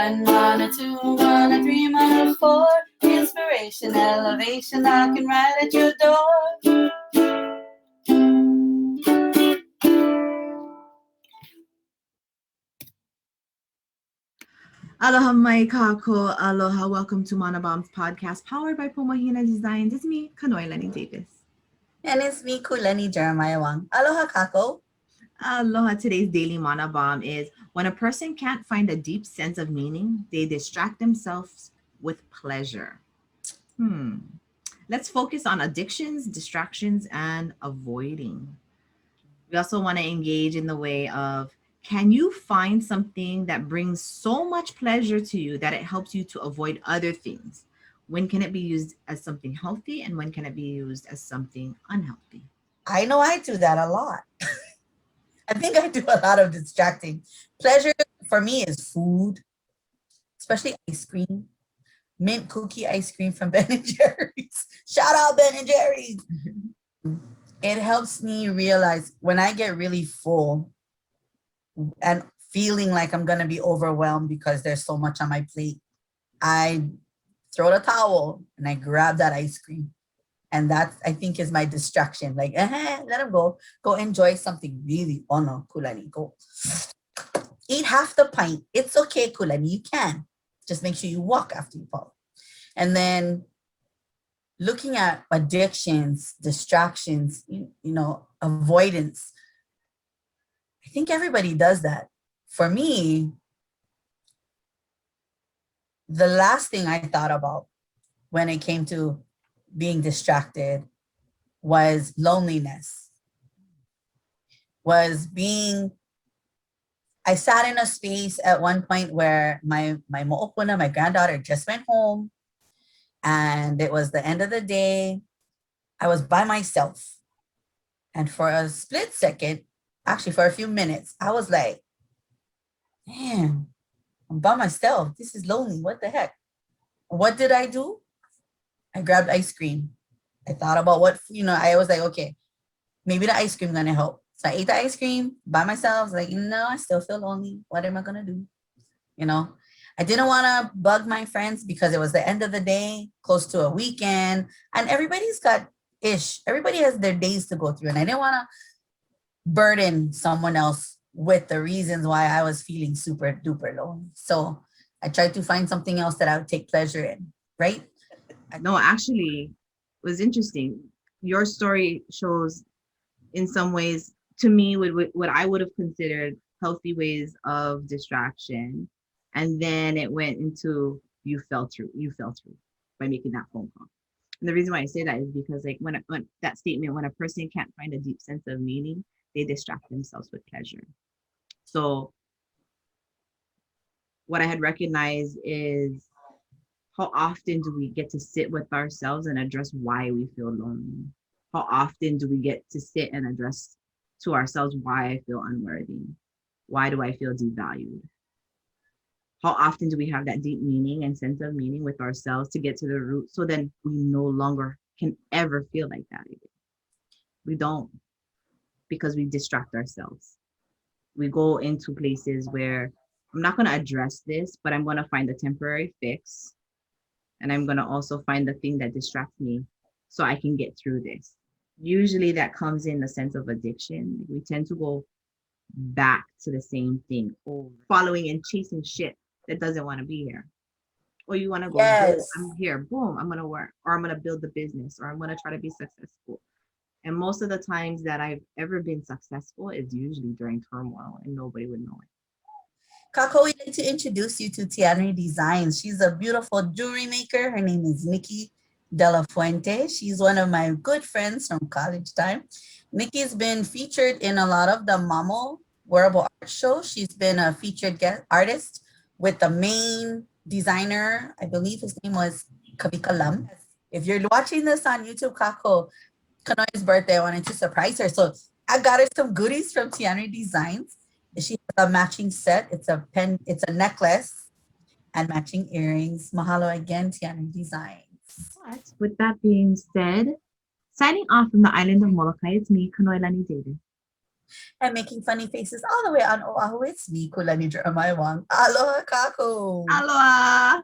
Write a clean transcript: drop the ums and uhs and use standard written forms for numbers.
1, mana 2, mana 3, mana 4. Inspiration, elevation, knocking right at your door. Aloha mai kako, aloha. Welcome to Mana Bombs podcast powered by Pomahina Designs. It's me, Kanoe Lenny Davis. And it's me, Kulani Jeremiah Wang. Aloha, Kako. Aloha. Today's daily Mana Bomb is when a person can't find a deep sense of meaning, they distract themselves with pleasure. Let's focus on addictions, distractions, and avoiding. We also want to engage in the way of, can you find something that brings so much pleasure to you that it helps you to avoid other things? When can it be used as something healthy and when can it be used as something unhealthy? I know I do that a lot. I think I do a lot of distracting. Pleasure for me is food, especially ice cream. Mint cookie ice cream from Ben and Jerry's. Shout out Ben and Jerry's. It helps me realize when I get really full and feeling like I'm going to be overwhelmed because there's so much on my plate, I throw the towel and I grab that ice cream. And that, I think, is my distraction. Like, let him go. Go enjoy something really. Oh no, Kulani, go. Eat half the pint. It's okay, Kulani, you can. Just make sure you walk after you fall. And then looking at addictions, distractions, avoidance. I think everybody does that. For me, the last thing I thought about when it came to being distracted was loneliness. I sat in a space at one point where my mo'opuna, my granddaughter, just went home. And it was the end of the day. I was by myself. And for a split second, actually for a few minutes, I was like, damn, I'm by myself. This is lonely. What the heck? What did I do? I grabbed ice cream. I thought about I was like, okay, maybe the ice cream gonna help. So I ate the ice cream by myself. I was like, no, I still feel lonely. What am I gonna do? I didn't want to bug my friends because it was the end of the day, close to a weekend, and everybody's got ish. Everybody has their days to go through, and I didn't want to burden someone else with the reasons why I was feeling super duper lonely. So I tried to find something else that I would take pleasure in, right? No, actually, it was interesting. Your story shows, in some ways, to me, what I would have considered healthy ways of distraction. And then it went into you fell through by making that phone call. And the reason why I say that is because like when that statement, when a person can't find a deep sense of meaning, they distract themselves with pleasure. So what I had recognized is, how often do we get to sit with ourselves and address why we feel lonely? How often do we get to sit and address to ourselves why I feel unworthy? Why do I feel devalued? How often do we have that deep meaning and sense of meaning with ourselves to get to the root so then we no longer can ever feel like that again? We don't, because we distract ourselves. We go into places where I'm not going to address this, but I'm going to find a temporary fix. And I'm going to also find the thing that distracts me so I can get through this. Usually that comes in the sense of addiction. We tend to go back to the same thing, or following and chasing shit that doesn't want to be here. Or you want to go, Yes. I'm here, boom, I'm going to work, or I'm going to build the business, or I'm going to try to be successful. And most of the times that I've ever been successful is usually during turmoil and nobody would know it. Kako, we'd like to introduce you to Tianri Designs. She's a beautiful jewelry maker. Her name is Nikki De La Fuente. She's one of my good friends from college time. Nikki's been featured in a lot of the Mamo wearable art shows. She's been a featured guest artist with the main designer. I believe his name was Kavika Lam. If you're watching this on YouTube, Kako, Kanoe's birthday, I wanted to surprise her. So I got her some goodies from Tianri Designs. She has a matching set. It's a pen, it's a necklace and matching earrings. Mahalo again, Tianri Designs. But with that being said, signing off from the island of Molokai, it's me, Kanoe Lani Davis. And making funny faces all the way on Oahu, it's me, Kulani Jeremiah Wang. Aloha kako. Aloha.